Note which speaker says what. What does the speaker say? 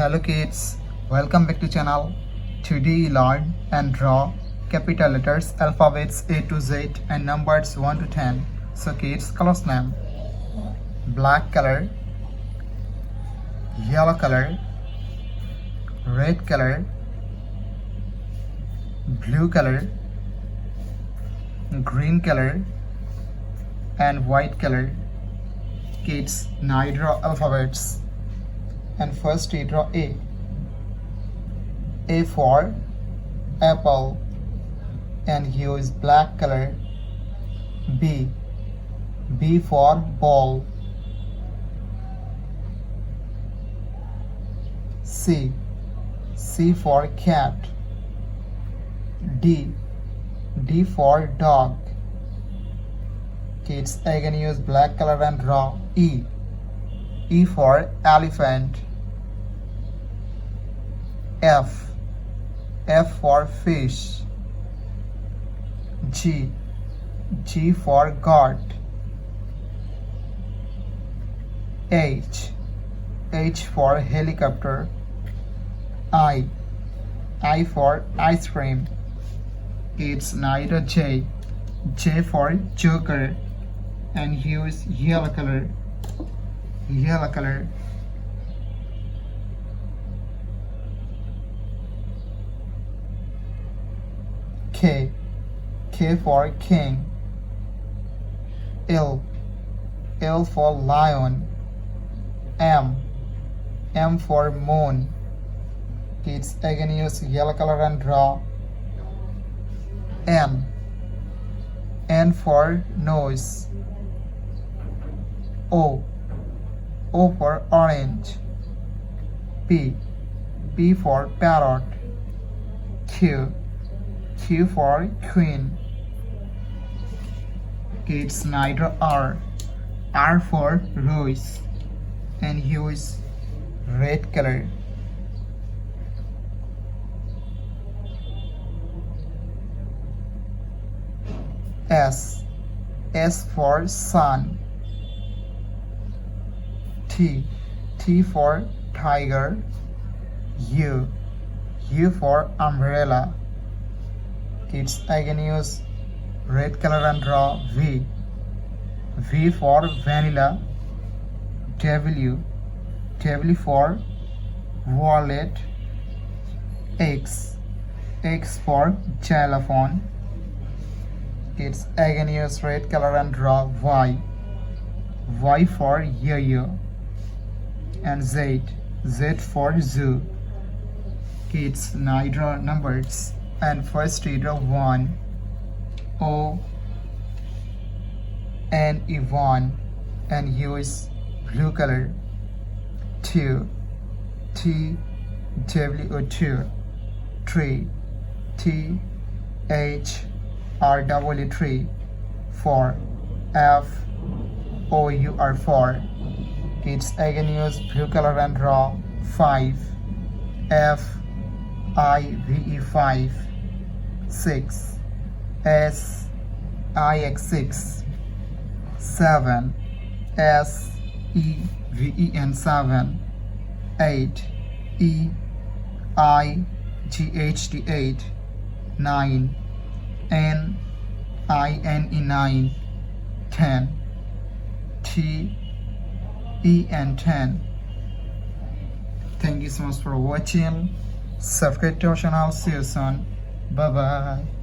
Speaker 1: Hello kids, welcome back to channel. Today learn and draw capital letters, alphabets A to Z and numbers 1 to 10. So kids, colors name: black color, yellow color, red color, blue color, green color and white color. Kids, now you draw alphabets. And first we draw A. A for apple and use black color. B. B for ball. C. C for cat. D. D for dog. Kids, again use black color and draw. E. E for elephant. F. F for fish. G. G for goat. H. H for helicopter. I. I for ice cream. It's neither J. J for joker and use yellow color. Yellow color. K. K for king. L. L for lion. M. M for moon. Kids, again use yellow color and draw. N. N for nose. O. O for orange. P. P for parrot. Q. Q for queen. Kids, now draw R. R for rose and use red color. S. S for sun. T. T for tiger. U. U for umbrella. Kids, again use red color and draw V. V for vanilla. W. W for wallet. X. X for xylophone. Kids, again use red color and draw Y. Y for yo-yo. And Z. Z for zoo. Kids, now draw numbers. And first we draw 1. O and Yvonne and use blue color. 2. T W 2. 3. T H R W 3. 4. F O U R 4. Kids, again use blue color and draw 5. F I V E 5. 6. S I X 6. 7. S E V E N 7. 8. E I G H T 8. 9. N I N E 9. 10. T E N 10. Thank you so much for watching. Subscribe to our channel. See you soon. Bye bye.